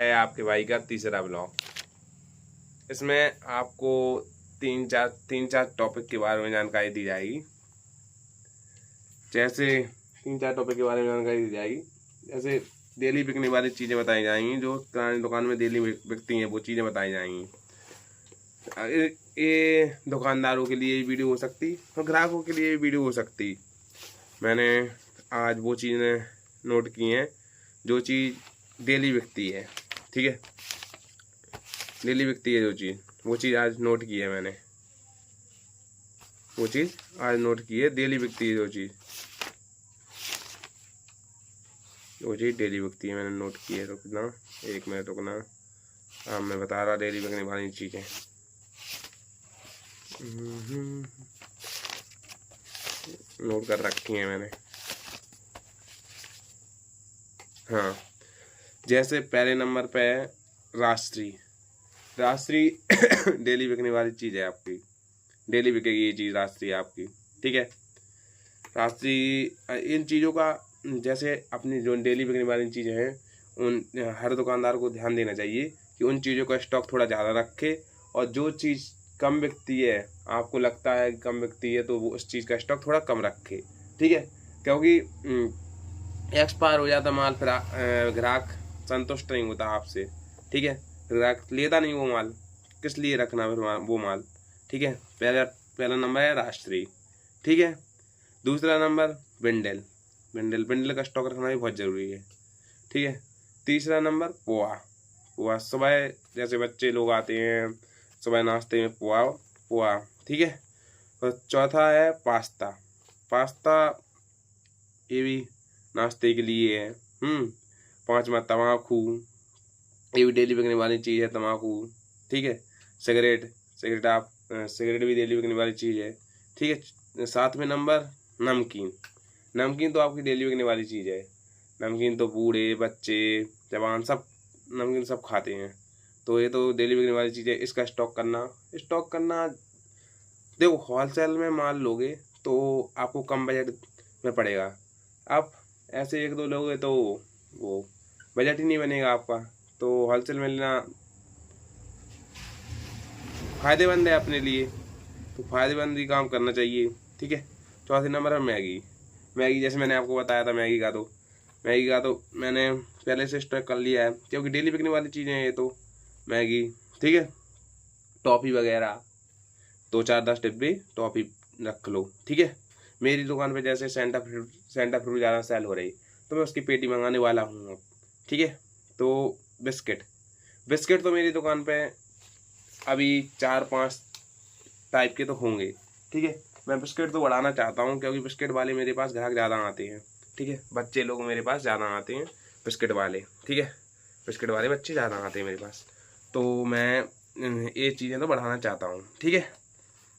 है आपके भाई का तीसरा ब्लॉग। इसमें आपको तीन चार टॉपिक के बारे में जानकारी दी जाएगी। जैसे तीन चार टॉपिक के बारे में जानकारी दी जाएगी, जैसे डेली बिकने वाली चीज़ें बताई जाएंगी, जो किराने दुकान में डेली बिकती हैं वो चीज़ें बताई जाएंगी। ये दुकानदारों के लिए वीडियो हो सकती और ग्राहकों के लिए वीडियो हो सकती। मैंने आज वो चीज़ें नोट की हैं जो चीज़ डेली बिकती है। ठीक है, डेली बिकती है जो चीज़, वो चीज़ आज नोट की है मैंने। वो चीज़ आज नोट की है, डेली बिकती है जो चीज़, वो चीज़ डेली बिकती है मैंने नोट की है। रुकना, एक मिनट रुकना। हाँ, मैं बता रहा डेली बिकने वाली चीज़ें। नोट कर रखी हैं मैंने। हाँ, जैसे पहले नंबर पे है राष्ट्रीय। डेली बिकने वाली चीज़ है आपकी, डेली बिकेगी ये चीज़ राष्ट्रीय आपकी। ठीक है, राष्ट्रीय इन चीज़ों का, जैसे अपनी जो डेली बिकने वाली चीज़ें हैं, उन हर दुकानदार को ध्यान देना चाहिए कि उन चीज़ों का स्टॉक थोड़ा ज़्यादा रखे, और जो चीज़ कम बिकती है, आपको लगता है कि कम बिकती है, तो वो उस चीज़ का स्टॉक थोड़ा कम रखे। ठीक है, क्योंकि एक्सपायर हो जाता माल, फिर ग्राहक संतुष्ट नहीं होता आपसे। ठीक है, ग्राहक लेता नहीं वो माल, किस लिए रखना फिर वो माल। ठीक है, पहला नंबर है राष्ट्रीय। ठीक है, दूसरा नंबर बिंडल का स्टॉक रखना भी बहुत ज़रूरी है। ठीक है, तीसरा नंबर पोहा। सुबह जैसे बच्चे लोग आते हैं, सुबह नाश्ते में पोहा। ठीक है, और चौथा है पास्ता, ये भी नाश्ते के लिए है। पांचवा तम्बाकू, ये भी डेली बिकने वाली चीज़ है, तम्बाकू। ठीक है, सिगरेट सिगरेट भी डेली बिकने वाली चीज़ है। ठीक है, सातवें नंबर नमकीन तो आपकी डेली बिकने वाली चीज़ है। नमकीन तो बूढ़े बच्चे जवान सब नमकीन सब खाते हैं, तो ये तो डेली बिकने वाली चीज़ है। इसका स्टॉक करना देखो, होलसेल में माल लोगे तो आपको कम बजट में पड़ेगा। आप ऐसे एक दो लोगे तो वो बजट ही नहीं बनेगा आपका, तो होलसेल में लेना फ़ायदेमंद है अपने लिए, तो फ़ायदेमंद ही काम करना चाहिए। ठीक है, चौथे नंबर है मैगी। जैसे मैंने आपको बताया था, मैगी का तो मैंने पहले से स्टॉक कर लिया है, क्योंकि डेली बिकने वाली चीज़ें हैं ये तो। मैगी, ठीक है, टॉफ़ी वगैरह 2-4-10 डिब्बे टॉफ़ी रख लो। ठीक है, मेरी दुकान पे जैसे सेंटा फ्रूट ज़्यादा सेल हो रही, तो मैं उसकी पेटी मंगाने वाला हूँ अब। ठीक है, तो बिस्किट तो मेरी दुकान पे अभी 4-5 टाइप के तो होंगे। ठीक है, मैं बिस्किट तो बढ़ाना चाहता हूँ, क्योंकि बिस्किट वाले मेरे पास ग्राहक ज़्यादा आते हैं। ठीक है, बच्चे लोग मेरे पास ज़्यादा आते हैं, बिस्किट वाले। ठीक है, बिस्किट वाले बच्चे ज़्यादा आते हैं मेरे पास, तो मैं ये चीज़ें तो बढ़ाना चाहता हूँ। ठीक है,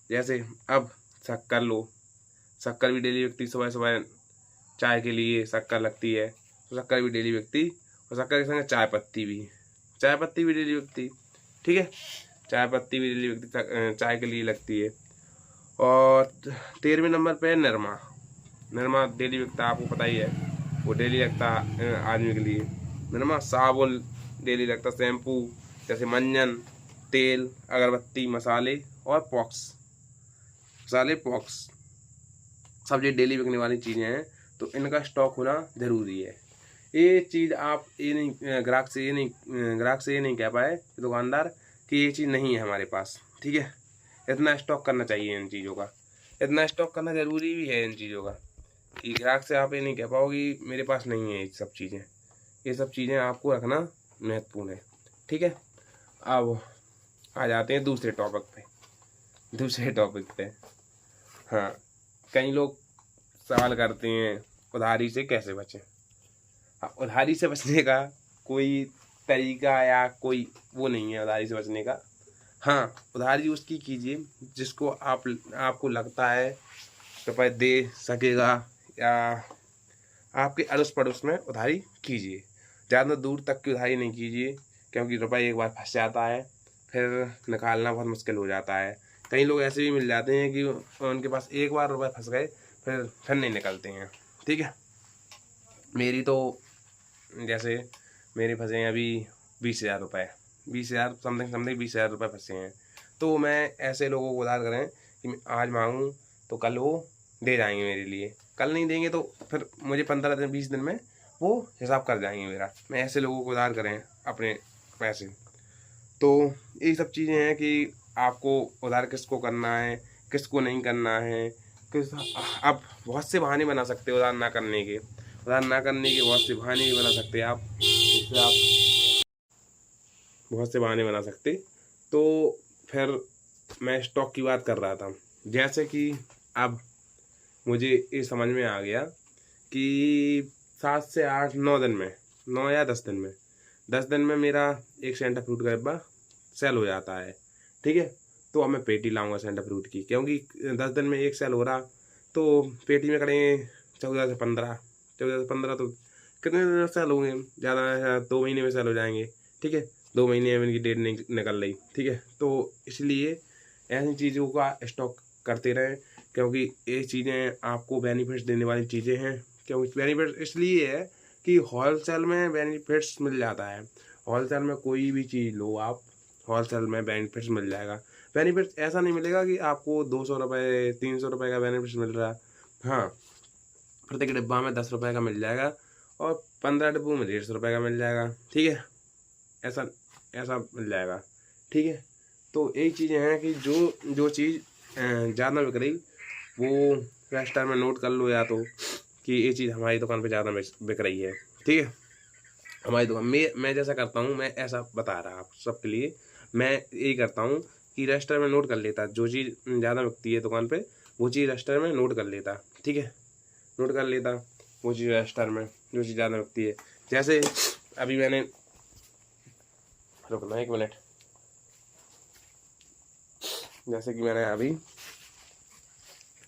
जैसे अब शक्कर भी डेली बिकती, सुबह सुबह चाय के लिए शक्कर लगती है, तो शक्कर भी डेली बिकती, और शक्कर के संग चाय पत्ती भी डेली बिकती। ठीक है, चाय पत्ती भी डेली बिकती, चाय के लिए लगती है। और 13वें नंबर पे है निरमा डेली बिकता है, आपको पता ही है, वो डेली लगता है आदमी के लिए। निरमा, साबुन डेली लगता, शैम्पू, जैसे मंजन, तेल, अगरबत्ती, मसाले और पॉक्स सब ये डेली बिकने वाली चीज़ें हैं, तो इनका स्टॉक होना ज़रूरी है। ये चीज़ आप ये नहीं ग्राहक से ये नहीं कह पाए दुकानदार कि ये चीज़ नहीं है हमारे पास। ठीक है, इतना स्टॉक करना चाहिए इन चीज़ों का, इतना स्टॉक करना ज़रूरी भी है इन चीज़ों का, कि ग्राहक से आप ये नहीं कह पाओ कि मेरे पास नहीं है ये सब चीज़ें आपको रखना महत्वपूर्ण है। ठीक है, अब आ जाते हैं दूसरे टॉपिक पे। हाँ, कई लोग सवाल करते हैं उधारी से कैसे बचें। हाँ, उधारी से बचने का कोई तरीका या कोई वो नहीं है उधारी से बचने का। हाँ, उधारी उसकी कीजिए जिसको आपको लगता है रुपये दे सकेगा, या आपके अड़ोस पड़ोस में उधारी कीजिए। ज़्यादा दूर तक की उधारी नहीं कीजिए, क्योंकि रुपये एक बार फंस जाता है, फिर निकालना बहुत मुश्किल हो जाता है। कई लोग ऐसे भी मिल जाते हैं कि उनके पास एक बार रुपये फंस गए, फिर नहीं निकलते हैं। ठीक है, मेरी तो जैसे मेरे फंसे हैं अभी 20,000 रुपये, 20,000 समथिंग 20,000 रुपये फंसे हैं। तो मैं ऐसे लोगों को उधार करें कि मैं आज मांगूँ तो कल वो दे जाएंगे मेरे लिए, कल नहीं देंगे तो फिर मुझे 15 दिन 20 दिन में वो हिसाब कर जाएंगे मेरा। मैं ऐसे लोगों को उधार करें अपने पैसे। तो ये सब चीज़ें हैं कि आपको उधार किसको करना है, किसको नहीं करना है, किस आप बहुत से बहाने बना सकते हो उधार ना करने के। उधार ना करने के बहुत से बहाने भी बना सकते हैं आप, जिससे आप बहुत से बहाने बना सकते। तो फिर मैं स्टॉक की बात कर रहा था, जैसे कि अब मुझे ये समझ में आ गया कि 7 से 8 9 दिन में, 9 या 10 दिन में, 10 दिन में मेरा एक सेंटा फ्रूट का डिब्बा सेल हो जाता है। ठीक है, तो अब मैं पेटी लाऊंगा सेंटा फ्रूट की, क्योंकि 10 दिन में एक सेल हो रहा, तो पेटी में करेंगे 14 से 15, 14 से 15 तो कितने दिन में सेल होंगे, ज़्यादा 2 महीने में सेल हो जाएंगे। ठीक है, 2 महीने में इनकी डेट निकल रही। ठीक है, तो इसलिए ऐसी चीज़ों का स्टॉक करते रहें, क्योंकि ये चीज़ें आपको बेनिफिट्स देने वाली चीज़ें हैं। क्योंकि बेनिफिट्स इसलिए है कि होलसेल में बेनिफिट्स मिल जाता है। होलसेल में कोई भी चीज़ लो आप, होलसेल में बेनिफिट्स मिल जाएगा। बेनिफिट्स ऐसा नहीं मिलेगा कि आपको 200 रुपये 300 रुपये का बेनिफिट्स मिल रहा है। हाँ, प्रत्येक डिब्बा में 10 रुपये का मिल जाएगा और 15 डिब्बों में 150 रुपये का मिल जाएगा। ठीक है, ऐसा ऐसा मिल जाएगा। ठीक है, तो यही चीज़ें हैं कि जो जो चीज़ ज़्यादा बिक रही वो रजिस्टर में नोट कर लो, या तो कि ये चीज़ हमारी दुकान पे ज़्यादा बिक रही है। ठीक है, हमारी दुकान मैं जैसा करता हूँ, मैं ऐसा बता रहा आप सबके लिए। मैं यही करता हूँ कि रजिस्टर में नोट कर लेता, जो चीज़ ज़्यादा बिकती है दुकान पे वो चीज़ रजिस्टर में नोट कर लेता। ठीक है, नोट कर लेता वो चीज़ रजिस्टर में, जो चीज़ ज़्यादा बिकती है। जैसे अभी मैंने, रुकना 1 मिनट, जैसे कि मैंने अभी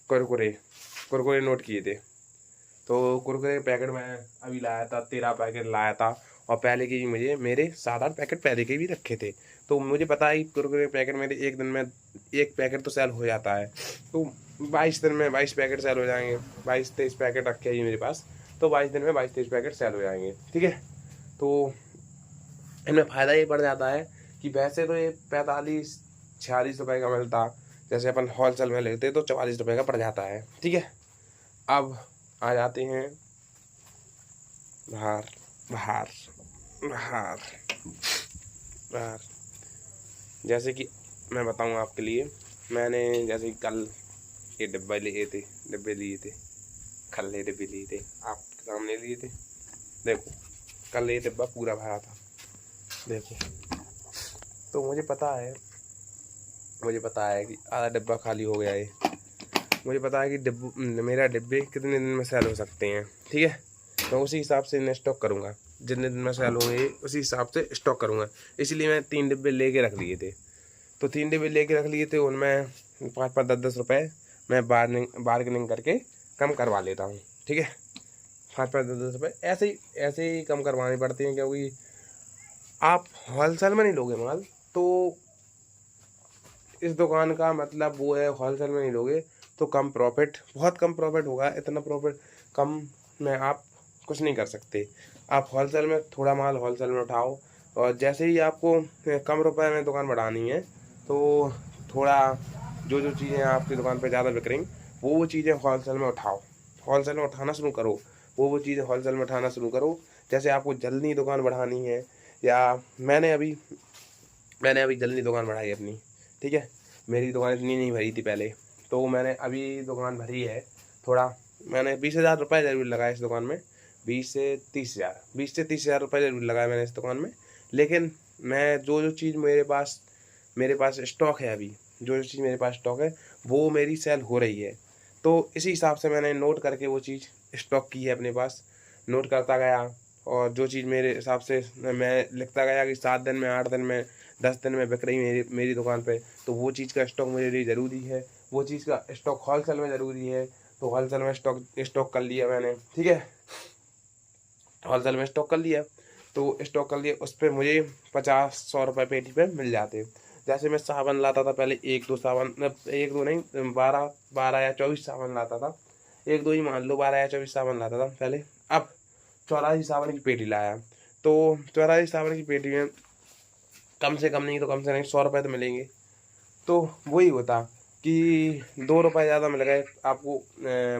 कुरकुरे नोट किए थे, तो कुरकुरे पैकेट मैं अभी लाया था, 13 पैकेट लाया था, और पहले के भी मुझे मेरे 7-8 पैकेट पहले के भी रखे थे। तो मुझे पता है कुरकुरे पैकेट मेरे एक दिन में एक पैकेट तो सेल हो जाता है, तो 22 दिन में 22 पैकेट सेल हो जाएंगे। 22-23 पैकेट रखे हैं मेरे पास, तो 22 दिन में 22-23 पैकेट सेल हो जाएंगे। ठीक है, तो इनमें फ़ायदा ये पड़ जाता है कि वैसे तो ये 45-46 रुपये का मिलता, जैसे अपन होलसेल में लेते तो 44 रुपये का पड़ जाता है। ठीक है, अब आ जाते हैं बाहर बाहर बाहर बाहर जैसे कि मैं बताऊं आपके लिए, मैंने जैसे कि कल ये डिब्बे लिए थे, खल्ले डिब्बे लिए थे, आपके सामने लिए थे। देखो, कल ये डिब्बा पूरा भरा था, देखो। तो मुझे पता है कि आधा डिब्बा खाली हो गया है। मुझे पता है कि मेरा डिब्बे कितने दिन में सेल हो सकते हैं। ठीक है, मैं उसी हिसाब से इन्हें स्टॉक करूँगा, जितने दिन में सेल होंगे उसी हिसाब से स्टॉक करूँगा। इसलिए मैं 3 डिब्बे लेके रख लिए थे। तो 3 डिब्बे लेके रख लिए थे, उनमें 5-5 10-10 रुपये मैं बार्गेनिंग करके कम करवा लेता हूँ। ठीक है, 5-5 10-10 रुपये ऐसे ही कम करवाने पड़ते हैं, क्योंकि आप होलसेल में नहीं लोगे माल, तो इस दुकान का मतलब वो है, होलसेल में नहीं लोगे तो कम प्रॉफिट, बहुत कम प्रॉफिट होगा। इतना प्रॉफिट कम में आप कुछ नहीं कर सकते। आप होलसेल में थोड़ा माल होलसेल में उठाओ, और जैसे ही आपको कम रुपए में दुकान बढ़ानी है तो थोड़ा जो चीज़ें आपकी दुकान पे ज़्यादा बिक रही वो चीज़ें होलसेल में उठाओ, होलसेल में उठाना शुरू करो। वो चीज़ें होलसेल में उठाना शुरू करो। जैसे आपको जल्दी दुकान बढ़ानी है, या मैंने अभी जल्दी दुकान बढ़ाई अपनी। ठीक है, मेरी दुकान इतनी नहीं भरी थी पहले, तो मैंने अभी दुकान भरी है थोड़ा। मैंने 20,000 रुपये ज़रूर लगाए इस दुकान में, 20 से 30 हज़ार रुपये ज़रूर लगाए मैंने इस दुकान में। लेकिन मैं जो चीज़ मेरे पास स्टॉक है, अभी जो चीज़ मेरे पास स्टॉक है वो मेरी सेल हो रही है। तो इसी हिसाब से मैंने नोट करके वो चीज़ स्टॉक की है अपने पास, नोट करता गया। और जो चीज़ मेरे हिसाब से मैं लिखता गया कि 7 दिन में, 8 दिन में, 10 दिन में बिक रही मेरी दुकान पे, तो वो चीज़ का स्टॉक मेरे लिए ज़रूरी है। वो चीज़ का स्टॉक होलसेल में ज़रूरी है, तो होलसेल में स्टॉक कर लिया मैंने। ठीक है, होलसेल में स्टॉक कर लिया, तो स्टॉक कर लिया, उस पर मुझे 50-100 रुपये पेटी पे मिल जाते। जैसे मैं साबुन लाता था पहले, 1-2 साबुन, 1-2 नहीं, 12 या 24 साबुन लाता था। 1-2 ही मान लो, 12 या 24 साबुन लाता था पहले। अब 84 साबुन की पेटी लाया, तो 84 साबुन की पेटी में कम से कम नहीं तो कम से नहीं 100 रुपये तो मिलेंगे। तो वही होता कि 2 रुपये ज़्यादा मिल गए आपको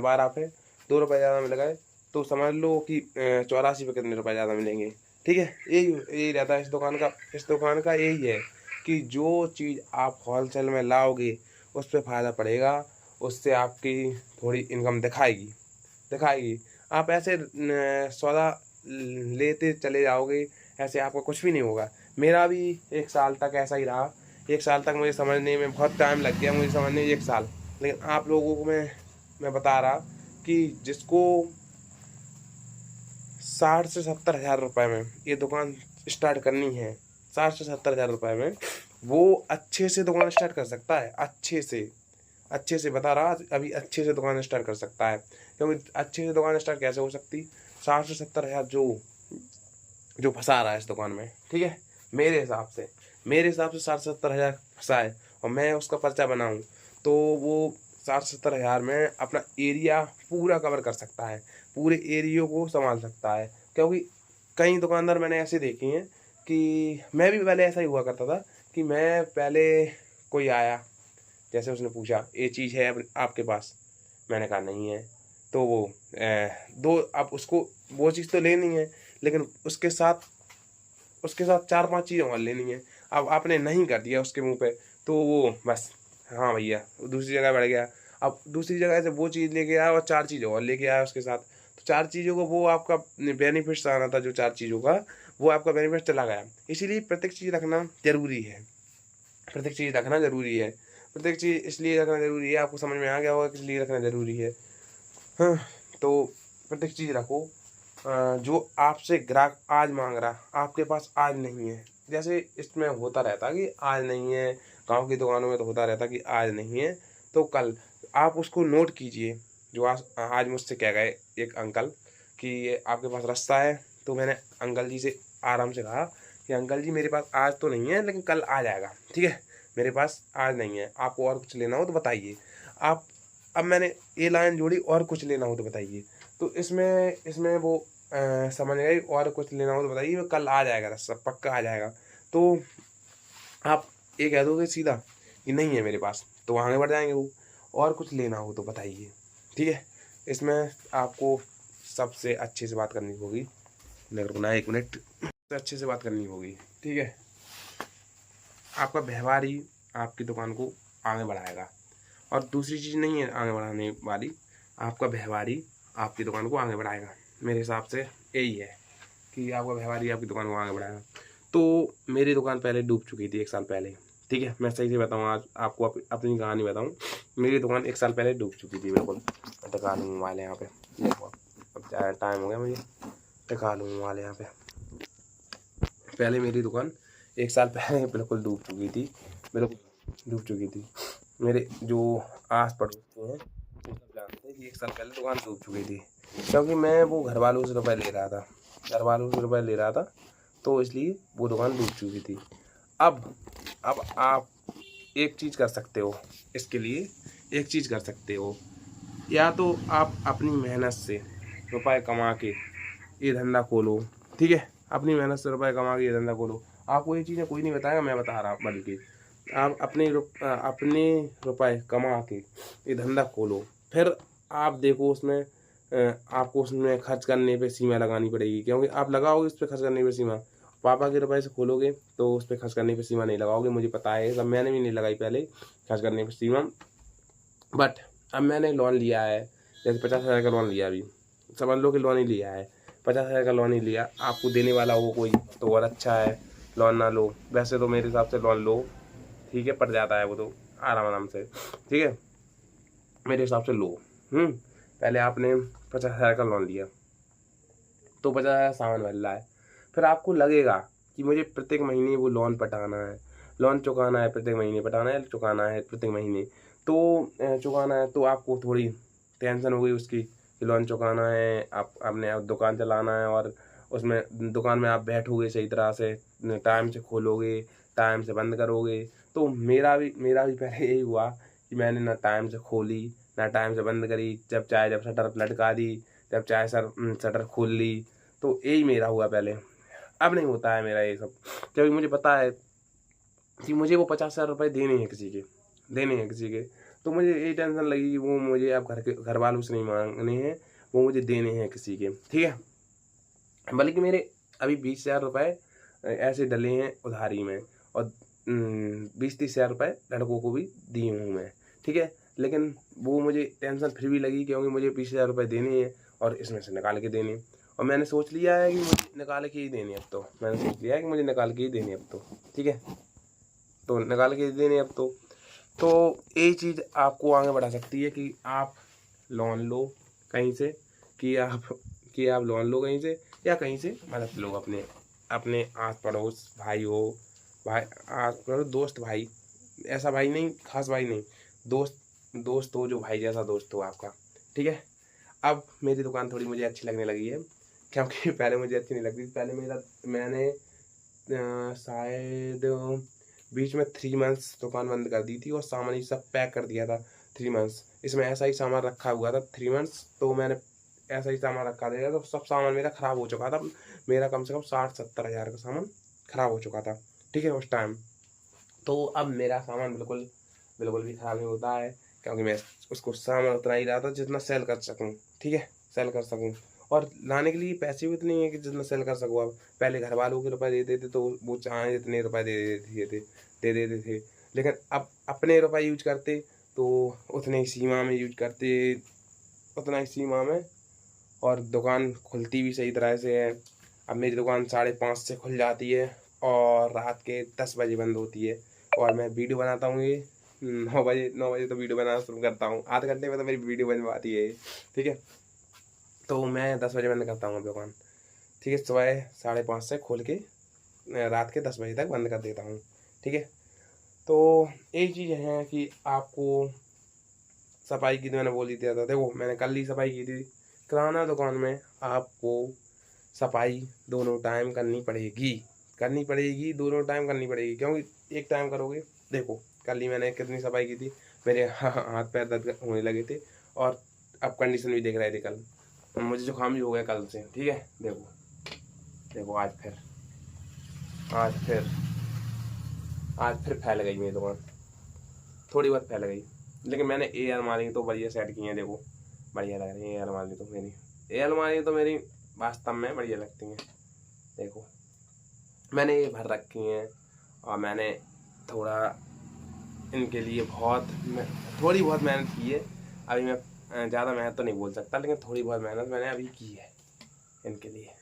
12 पे 2 रुपये ज़्यादा मिल गए, तो समझ लो कि 84 पे कितने रुपये ज़्यादा मिलेंगे। ठीक है, यही रहता है इस दुकान का यही है कि जो चीज़ आप होलसेल में लाओगे उस पर फ़ायदा पड़ेगा, उससे आपकी थोड़ी इनकम दिखाएगी। आप ऐसे सौदा लेते चले जाओगे, ऐसे आपको कुछ भी नहीं होगा। मेरा भी 1 साल तक ऐसा ही रहा। 1 साल तक मुझे समझने में बहुत टाइम लग गया, मुझे समझने 1 साल। लेकिन आप लोगों को मैं बता रहा कि जिसको 60 से 70 हज़ार रुपये में ये दुकान स्टार्ट करनी है, 60 से 70 हज़ार रुपये में वो अच्छे से दुकान स्टार्ट कर सकता है। अच्छे से बता रहा, अभी अच्छे से दुकान स्टार्ट कर सकता है। क्योंकि अच्छे से दुकान स्टार्ट कैसे हो सकती, 60 से 70 हज़ार जो फंसा रहा है इस दुकान में, ठीक है, मेरे हिसाब से 60 से 70 हज़ार फंसा है और मैं उसका पर्चा बनाऊं तो वो 60 से 70 हज़ार में अपना एरिया पूरा कवर कर सकता है, पूरे एरिया को संभाल सकता है। क्योंकि कई दुकानदार मैंने ऐसे देखे हैं कि मैं भी पहले ऐसा ही हुआ करता था कि मैं पहले कोई आया, जैसे उसने पूछा ये चीज़ है आपके पास, मैंने कहा नहीं है, तो वो अब उसको वो चीज़ तो लेनी है, लेकिन उसके साथ 4-5 चीज़ें और लेनी है। अब आपने नहीं कर दिया उसके मुंह पे, तो वो बस हाँ भैया दूसरी जगह बढ़ गया। अब दूसरी जगह से वो चीज़ लेके आया और 4 चीज़ें और लेके आया उसके साथ, तो 4 चीज़ों को वो आपका बेनिफिट्स आना था, जो 4 चीज़ों का वो आपका बेनिफिट चला गया। इसीलिए प्रत्येक चीज़ रखना ज़रूरी है, प्रत्येक चीज़ इसलिए रखना ज़रूरी है। आपको समझ में आ गया होगा किस लिए रखना ज़रूरी है। हाँ, तो प्रत्येक चीज़ रखो। जो आपसे ग्राहक आज मांग रहा, आपके पास आज नहीं है, जैसे इसमें होता रहता कि आज नहीं है, गांव की दुकानों में तो होता रहता कि आज नहीं है, तो कल आप उसको नोट कीजिए। जो आज मुझसे कह गए एक अंकल कि ये आपके पास रास्ता है, तो मैंने अंकल जी से आराम से कहा कि अंकल जी मेरे पास आज तो नहीं है, लेकिन कल आ जाएगा, ठीक है, मेरे पास आज नहीं है, आपको और कुछ लेना हो तो बताइए। आप अब मैंने ये लाइन जोड़ी, और कुछ लेना हो तो बताइए, तो इसमें वो समझ गए, और कुछ लेना हो तो बताइए, वो कल आ जाएगा, रास्ता पक्का आ जाएगा। तो आप ये कह दोगे सीधा कि नहीं है मेरे पास, तो आगे बढ़ जाएंगे वो, और कुछ लेना हो तो बताइए, ठीक है। इसमें आपको सबसे अच्छे से बात करनी होगी, रुकना 1 मिनट, सबसे अच्छे से बात करनी होगी, ठीक है। आपका व्यवहार ही आपकी दुकान को आगे बढ़ाएगा, और दूसरी चीज़ नहीं है आगे बढ़ाने वाली, आपका व्यवहार ही आपकी दुकान को आगे बढ़ाएगा। मेरे हिसाब से यही है कि आपका व्यवहार ही आपकी दुकान को आगे बढ़ाएगा। तो मेरी दुकान पहले डूब चुकी थी 1 साल पहले, ठीक है, मैं सही से बताऊँ, आज आपको अपनी कहानी बताऊँ। मेरी दुकान 1 साल पहले डूब चुकी थी बिल्कुल। टिका लूँ मोबाइल यहाँ पे, देखो अब टाइम हो गया, मुझे टिका लूँ मोबाइल यहाँ पे। पहले मेरी दुकान 1 साल पहले बिल्कुल डूब चुकी थी। मेरे जो आस पड़ोस के हैं वो सब जानते हैं कि 1 साल पहले दुकान डूब चुकी थी, क्योंकि मैं वो घर वालों से रुपये ले रहा था, तो इसलिए वो दुकान डूब चुकी थी। अब आप एक चीज़ कर सकते हो, इसके लिए एक चीज़ कर सकते हो, या तो आप अपनी मेहनत से रुपए कमा के ये धंधा खोलो, ठीक है, अपनी मेहनत से रुपए कमा के ये धंधा खोलो। आपको ये चीज़ें कोई नहीं बताएगा, मैं बता रहा हूँ, बल्कि आप अपने रुपए कमा के ये धंधा खोलो। फिर आप देखो उसमें आपको उसमें खर्च करने पे सीमा लगानी पड़ेगी, क्योंकि आप लगाओगे उस पर खर्च करने पे सीमा, पापा के रुपए से खोलोगे तो उस पर खर्च करने पे सीमा नहीं लगाओगे, मुझे पता है सब, मैंने भी नहीं लगाई पहले खर्च करने पे सीमा। बट अब मैंने लोन लिया है, जैसे 50 हज़ार का लोन लिया, अभी समझ लो कि लोन ही लिया है, 50 हज़ार का लोन ही लिया। आपको देने वाला हो कोई तो और अच्छा है, लोन ना लो। वैसे तो मेरे हिसाब से लोन लो, ठीक है, पड़ जाता है वो तो आराम से, ठीक है, मेरे हिसाब से लो। पहले आपने 50 हज़ार का लोन लिया, तो 50 हज़ार सामान भर रहा है, फिर आपको लगेगा कि मुझे प्रत्येक महीने वो लोन पटाना है, लोन चुकाना है, प्रत्येक महीने पटाना है, चुकाना है प्रत्येक महीने, तो चुकाना है, तो आपको थोड़ी टेंशन हो गई उसकी कि लोन चुकाना है, आप अपने दुकान चलाना है, और उसमें दुकान में आप बैठोगे सही तरह से, टाइम से खोलोगे, टाइम से बंद करोगे। तो मेरा भी पहले यही हुआ कि मैंने ना टाइम से खोली ना टाइम से बंद करी, जब चाहे जब शटर लटका दी, जब चाहे शटर खोल ली, तो यही मेरा हुआ पहले। अब नहीं होता है मेरा ये सब, क्योंकि मुझे पता है कि मुझे वो 50,000 रुपये देने हैं किसी के। तो मुझे ये टेंशन लगी कि वो मुझे अब घर वालों से नहीं मांगने हैं, वो मुझे देने हैं किसी के, ठीक है। बल्कि मेरे अभी 20,000 रुपये ऐसे डले हैं उधारी में, और 20-30,000 रुपये लड़कों को भी दिए हूँ मैं, ठीक है। लेकिन वो मुझे टेंशन फिर भी लगी, क्योंकि मुझे 20,000 रुपये देने हैं और इसमें से निकाल के देने, और मैंने सोच लिया है कि मुझे निकाल के ही देने अब तो, ठीक है। तो निकाल के देने अब तो ये चीज़ आपको आगे बढ़ा सकती है कि आप लोन लो कहीं से, कि आप लोन लो कहीं से, या कहीं से मदद लो अपने आस पड़ोस भाई आस पड़ोस दोस्त भाई, ऐसा भाई नहीं, खास भाई नहीं, दोस्त हो जो भाई जैसा दोस्त हो आपका, ठीक है। अब मेरी दुकान थोड़ी मुझे अच्छी लगने लगी है, क्योंकि पहले मुझे अच्छी नहीं लगती थी। पहले मैंने शायद बीच में 3 मंथ्स दुकान बंद कर दी थी और सामान ही सब पैक कर दिया था 3 मंथ्स। इसमें ऐसा ही सामान रखा हुआ था 3 मंथ्स, तो मैंने ऐसा ही सामान रखा था, तो सब सामान मेरा ख़राब हो चुका था। मेरा कम से कम 60-70 हज़ार का सामान ख़राब हो चुका था, ठीक है, उस टाइम। तो अब मेरा सामान बिल्कुल भी ख़राब नहीं होता है, क्योंकि मैं उसको सामान उतना ही लाता जितना सेल कर सकूँ, ठीक है, सेल कर सकूँ। और लाने के लिए पैसे भी इतने हैं कि जितना सेल कर सकूँ। अब पहले घर वालों के रुपये देते थे तो वो चाहे जितने रुपये दे देते थे, लेकिन अब अपने रुपये यूज करते तो उतने ही सीमा में यूज करते, उतना ही सीमा में, और दुकान खुलती भी सही तरह से है। अब मेरी दुकान 5:30 से खुल जाती है और रात के 10 बजे बंद होती है, और मैं वीडियो बनाता हूँ ये 9 बजे तो वीडियो बनाना शुरू करता हूँ। आधे घंटे में तो मेरी वीडियो बन पाती है, ठीक है। तो मैं 10 बजे बंद करता हूँ दुकान, ठीक है। सुबह 5:30 से खोल के रात के 10 बजे तक बंद कर देता हूँ, ठीक है। तो एक चीज़ है कि आपको सफाई की तो मैंने बोल ही दिया था। देखो मैंने कल ही सफाई की थी। किराना दुकान में आपको सफाई दोनों टाइम करनी पड़ेगी, दोनों टाइम करनी पड़ेगी, क्योंकि एक टाइम करोगे, देखो कल ही मैंने कितनी सफाई की थी, मेरे हाथ पैर दर्द होने लगे थे, और अब कंडीशन भी देख रहे थे कल, मुझे जुकाम भी हो गया कल से, ठीक है। देखो आज फिर फैल गई मेरी दुकान, थोड़ी बहुत फैल गई, लेकिन मैंने ये अलमारी तो बढ़िया सेट की हैं। देखो बढ़िया लग रही है ये अलमारी तो मेरी वास्तव में बढ़िया लगती हैं। देखो मैंने ये भर रखी हैं, और मैंने थोड़ा इनके लिए थोड़ी बहुत मेहनत की है। अभी मैं ज़्यादा मेहनत तो नहीं बोल सकता, लेकिन थोड़ी बहुत मेहनत मैंने अभी की है इनके लिए।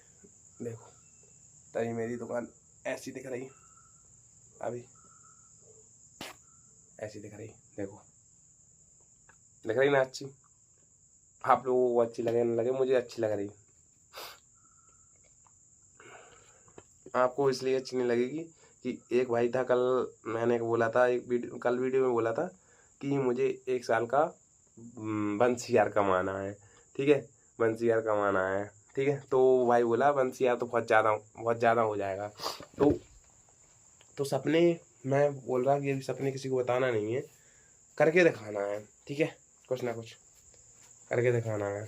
देखो तभी मेरी दुकान ऐसी दिख रही, अभी ऐसी दिख रही, देखो दिख रही ना अच्छी। आप लोगों को अच्छी लगे ना लगे, मुझे अच्छी लग रही। आपको इसलिए अच्छी नहीं लगेगी कि एक भाई था, कल मैंने बोला था कल वीडियो में बोला था कि मुझे 1 साल का 1,000 कमाना है, ठीक है, 1,000 कमाना है, ठीक है। तो भाई बोला 1,000 तो बहुत ज़्यादा हो जाएगा। तो सपने, मैं बोल रहा कि अभी सपने किसी को बताना नहीं है, करके दिखाना है, ठीक है, कुछ ना कुछ करके दिखाना है।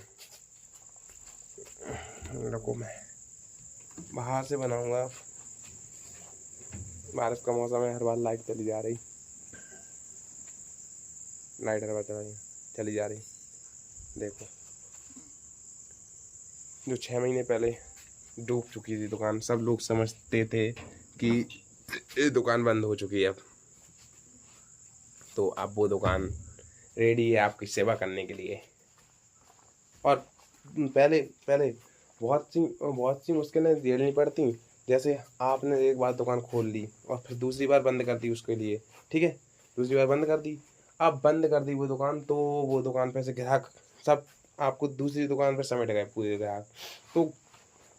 रुको मैं बाहर से बनाऊंगा, बारिश का मौसम है, हर बार लाइट चली जा रही, लाइट हर बार चली जा रही। देखो जो 6 महीने पहले डूब चुकी थी दुकान, सब लोग समझते थे कि ये दुकान बंद हो चुकी है अब, तो अब वो दुकान रेडी है आपकी सेवा करने के लिए। और पहले बहुत सी मुश्किलें झेलनी पड़ती, जैसे आपने एक बार दुकान खोल ली और फिर दूसरी बार बंद कर दी उसके लिए, ठीक है, दूसरी बार बंद कर दी। अब बंद कर दी वो दुकान, तो वो दुकान पे से ग्राहक सब आपको दूसरी दुकान पर समेट गए पूरे ग्राहक। तो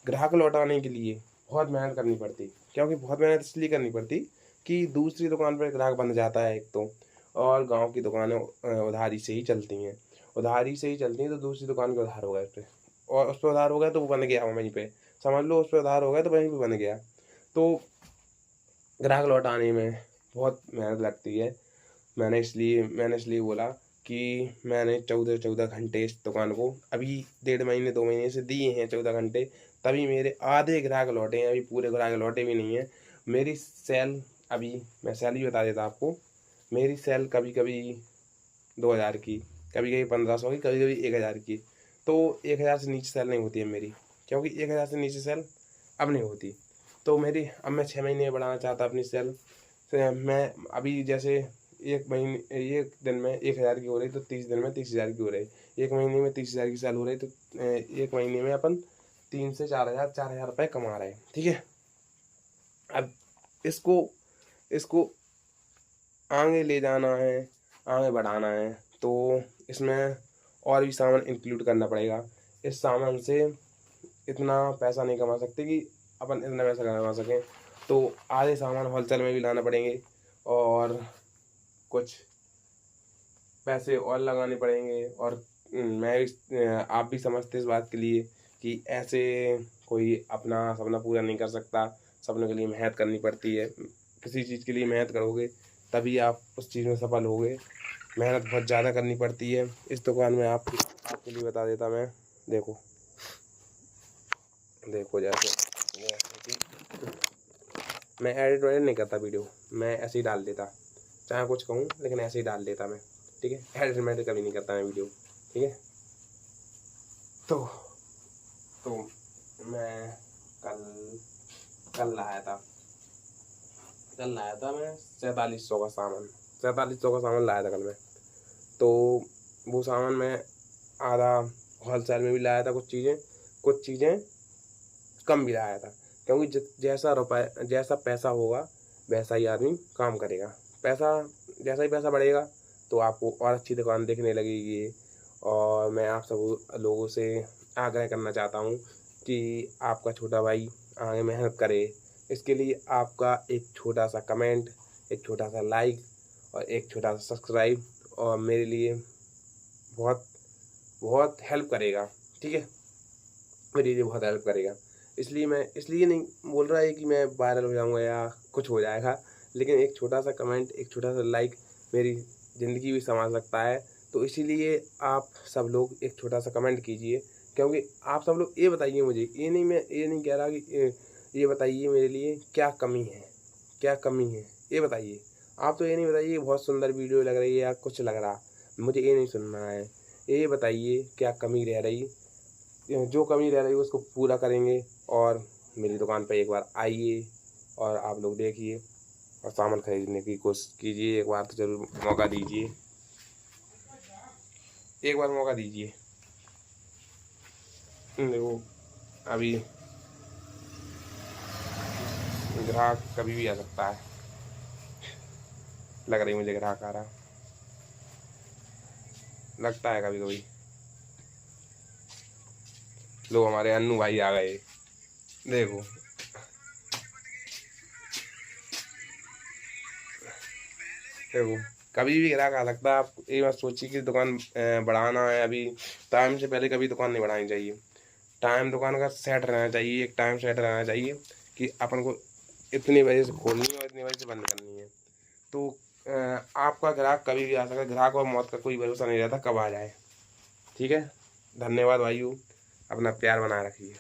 ग्राहक लौटाने के लिए बहुत मेहनत करनी पड़ती, क्योंकि बहुत मेहनत इसलिए करनी पड़ती कि दूसरी दुकान पर ग्राहक बन जाता है एक तो, और गाँव की दुकानें उधारी से ही चलती हैं, तो दूसरी दुकान का उधार हो गया उस पर, और उस पर उधार हो गया तो वो बन गया वहीं पे, समझ लो उस पर उधार हो गया तो वहीं पे बन गया। तो ग्राहक लौटाने में बहुत मेहनत लगती है। मैंने इसलिए बोला कि मैंने 14 घंटे इस दुकान को अभी 1.5 महीने 2 महीने से दिए हैं, 14 घंटे। तभी मेरे आधे ग्राहक लौटे हैं, अभी पूरे ग्राहक लौटे भी नहीं हैं। मेरी सेल, अभी मैं सेल ही बता देता आपको, मेरी सेल कभी कभी 2000 की, कभी कभी 1500 की, कभी कभी 1000 की। तो 1000 से नीचे सेल नहीं होती है मेरी, क्योंकि 1000 से नीचे सेल अब नहीं होती। तो मेरी, अब मैं 6 महीने में बढ़ाना चाहता अपनी सेल से। मैं अभी जैसे एक महीने, एक दिन में 1000 की हो रही, तो 30 दिन में 30,000 की हो रही। एक महीने में 30,000 की सेल हो रही, तो एक महीने में अपन 3 से 4,000 रुपये कमा रहे हैं। ठीक है, अब इसको इसको आगे ले जाना है, आगे बढ़ाना है, तो इसमें और भी सामान इंक्लूड करना पड़ेगा। इस सामान से इतना पैसा नहीं कमा सकते कि अपन इतना पैसा कमा सकें, तो आधे सामान होलसेल में भी लाना पड़ेंगे और कुछ पैसे और लगाने पड़ेंगे। और आप भी समझते इस बात के लिए कि ऐसे कोई अपना सपना पूरा नहीं कर सकता, सपनों के लिए मेहनत करनी पड़ती है। किसी चीज़ के लिए मेहनत करोगे तभी आप उस चीज़ में सफल होगे, मेहनत बहुत ज़्यादा करनी पड़ती है। इस दुकान में आपके लिए बता देता मैं। देखो जैसे कि मैं एडिट वेडिट नहीं करता वीडियो, मैं ऐसे ही डाल देता, चाहे कुछ कहूँ लेकिन ऐसे ही डाल देता मैं। ठीक है, एडिट वेडिट कभी नहीं करता मैं वीडियो। ठीक है, तो मैं कल लाया था मैं 4700 का सामान, 4700 का सामान लाया था कल मैं। तो वो सामान मैं आधा होलसेल में भी लाया था, कुछ चीज़ें कम भी लाया था, क्योंकि जैसा पैसा होगा वैसा ही आदमी काम करेगा। जैसा ही पैसा बढ़ेगा तो आपको और अच्छी दुकान देखने लगेगी। और मैं आप सब लोगों से आग्रह करना चाहता हूँ कि आपका छोटा भाई आगे मेहनत करे। इसके लिए आपका एक छोटा सा कमेंट, एक छोटा सा लाइक और एक छोटा सा सब्सक्राइब और मेरे लिए बहुत बहुत हेल्प करेगा। ठीक है, मेरे लिए बहुत हेल्प करेगा। इसलिए नहीं बोल रहा है कि मैं वायरल हो जाऊँगा या कुछ हो जाएगा, लेकिन एक छोटा सा कमेंट, एक छोटा सा लाइक मेरी ज़िंदगी भी संभाल सकता है। तो इसीलिए आप सब लोग एक छोटा सा कमेंट कीजिए, क्योंकि आप सब लोग ये बताइए मुझे, मैं ये नहीं कह रहा कि ये बताइए मेरे लिए क्या कमी है, ये बताइए। आप तो ये नहीं बताइए बहुत सुंदर वीडियो लग रही है या कुछ लग रहा, मुझे ये नहीं सुनना है। ये बताइए क्या कमी रह रही, जो कमी रह रही है उसको पूरा करेंगे। और मेरी दुकान पर एक बार आइए और आप लोग देखिए और सामान खरीदने की कोशिश कीजिए। एक बार तो ज़रूर मौका दीजिए, एक बार मौका दीजिए। देखो अभी ग्राहक कभी भी आ सकता है, लग रही मुझे ग्राहक आ रहा, लगता है कभी कभी। लोग हमारे अन्नू भाई आ गए, देखो कभी भी ग्राहक आ सकता है। आप ये मत सोचिए कि दुकान बढ़ाना है, अभी टाइम से पहले कभी दुकान नहीं बढ़ानी चाहिए। टाइम दुकान का सेट रहना चाहिए, एक टाइम सेट रहना चाहिए कि अपन को इतनी बजे से खोलनी है और इतनी बजे से बंद करनी है। तो आपका ग्राहक कभी भी आ सकता है, ग्राहक और मौत का कोई भरोसा नहीं रहता कब आ जाए। ठीक है, धन्यवाद भाइयों, अपना प्यार बनाए रखिए।